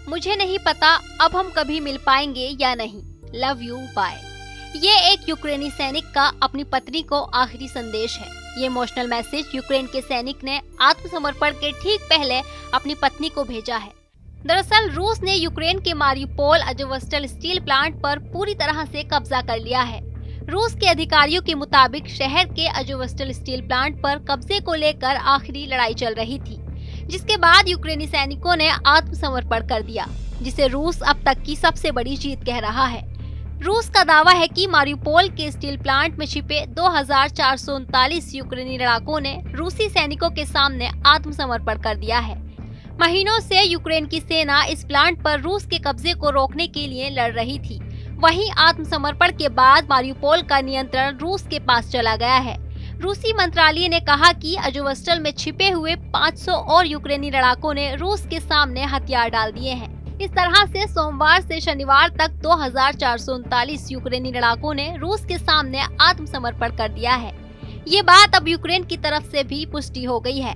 मुझे नहीं पता अब हम कभी मिल पाएंगे या नहीं, लव यू बाय। ये एक यूक्रेनी सैनिक का अपनी पत्नी को आखिरी संदेश है। ये इमोशनल मैसेज यूक्रेन के सैनिक ने आत्मसमर्पण के ठीक पहले अपनी पत्नी को भेजा है। दरअसल रूस ने यूक्रेन के मारियुपोल अज़ोवस्टल स्टील प्लांट पर पूरी तरह से कब्जा कर लिया है। रूस के अधिकारियों के मुताबिक शहर के अज़ोवस्टल स्टील प्लांट पर कब्जे को लेकर आखिरी लड़ाई चल रही थी, जिसके बाद यूक्रेनी सैनिकों ने आत्मसमर्पण कर दिया, जिसे रूस अब तक की सबसे बड़ी जीत कह रहा है। रूस का दावा है कि मारियुपोल के स्टील प्लांट में छिपे 2439 यूक्रेनी लड़ाकों ने रूसी सैनिकों के सामने आत्मसमर्पण कर दिया है। महीनों से यूक्रेन की सेना इस प्लांट पर रूस के कब्जे को रोकने के लिए लड़ रही थी। वहीं आत्मसमर्पण के बाद मारियुपोल का नियंत्रण रूस के पास चला गया है। रूसी मंत्रालय ने कहा कि अज़ोवस्टल में छिपे हुए 500 और यूक्रेनी लड़ाकों ने रूस के सामने हथियार डाल दिए हैं। इस तरह से सोमवार से शनिवार तक 2439 यूक्रेनी लड़ाकों ने रूस के सामने आत्मसमर्पण कर दिया है। ये बात अब यूक्रेन की तरफ से भी पुष्टि हो गई है।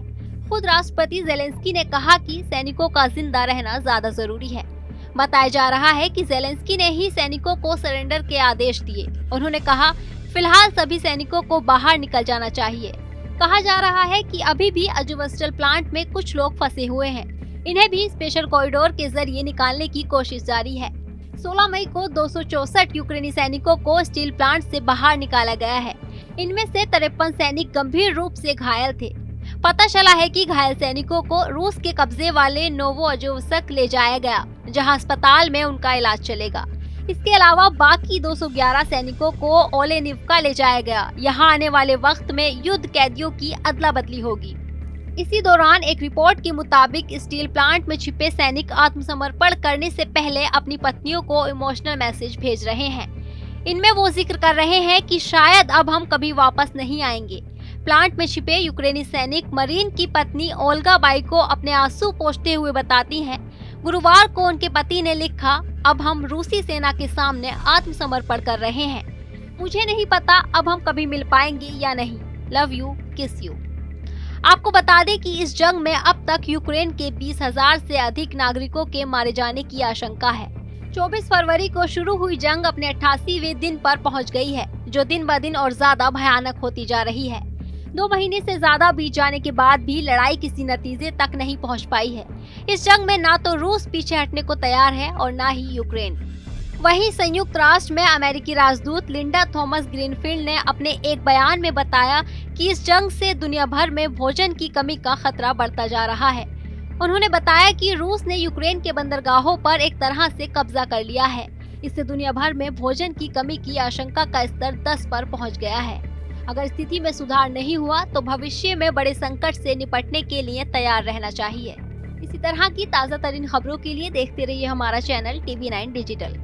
खुद राष्ट्रपति ज़ेलेंस्की ने कहा कि सैनिकों का जिंदा रहना ज्यादा जरूरी है। बताया जा रहा है कि ज़ेलेंस्की ने ही सैनिकों को सरेंडर के आदेश दिए। उन्होंने कहा, फिलहाल सभी सैनिकों को बाहर निकल जाना चाहिए। कहा जा रहा है कि अभी भी अज़ोवस्टल प्लांट में कुछ लोग फंसे हुए हैं। इन्हें भी स्पेशल कॉरिडोर के जरिए निकालने की कोशिश जारी है। 16 मई को 264 यूक्रेनी सैनिकों को स्टील प्लांट से बाहर निकाला गया है। इनमें से 53 सैनिक गंभीर रूप से घायल थे। पता चला है कि घायल सैनिकों को रूस के कब्जे वाले नोवोअज़ोव्स्क ले जाया गया, जहां अस्पताल में उनका इलाज चलेगा। इसके अलावा बाकी 211 सैनिकों को ओलेनिव्का ले जाया गया। यहां आने वाले वक्त में युद्ध कैदियों की अदला बदली होगी। इसी दौरान एक रिपोर्ट के मुताबिक स्टील प्लांट में छिपे सैनिक आत्मसमर्पण करने से पहले अपनी पत्नियों को इमोशनल मैसेज भेज रहे हैं। इनमें वो जिक्र कर रहे हैं कि शायद अब हम कभी वापस नहीं आएंगे। प्लांट में छिपे यूक्रेनी सैनिक मरीन की पत्नी ओल्गा बाई को अपने आंसू पोंछते हुए बताती हैं, गुरुवार को उनके पति ने लिखा, अब हम रूसी सेना के सामने आत्मसमर्पण कर रहे हैं। मुझे नहीं पता अब हम कभी मिल पाएंगे या नहीं, लव यू, किस यू। आपको बता दें कि इस जंग में अब तक यूक्रेन के 20,000 से अधिक नागरिकों के मारे जाने की आशंका है। 24 फरवरी को शुरू हुई जंग अपने 88वें दिन पर पहुंच गई है, जो दिन ब दिन और ज्यादा भयानक होती जा रही है। 2 महीने से ज्यादा बीत जाने के बाद भी लड़ाई किसी नतीजे तक नहीं पहुंच पाई है। इस जंग में ना तो रूस पीछे हटने को तैयार है और ना ही यूक्रेन। वहीं संयुक्त राष्ट्र में अमेरिकी राजदूत लिंडा थॉमस ग्रीनफील्ड ने अपने एक बयान में बताया कि इस जंग से दुनिया भर में भोजन की कमी का खतरा बढ़ता जा रहा है। उन्होंने बताया कि रूस ने यूक्रेन के बंदरगाहों पर एक तरह से कब्जा कर लिया है। इससे दुनिया भर में भोजन की कमी की आशंका का स्तर 10 पर पहुंच गया है। अगर स्थिति में सुधार नहीं हुआ तो भविष्य में बड़े संकट से निपटने के लिए तैयार रहना चाहिए। इसी तरह की ताज़ा तरीन खबरों के लिए देखते रहिए हमारा चैनल TV9 डिजिटल।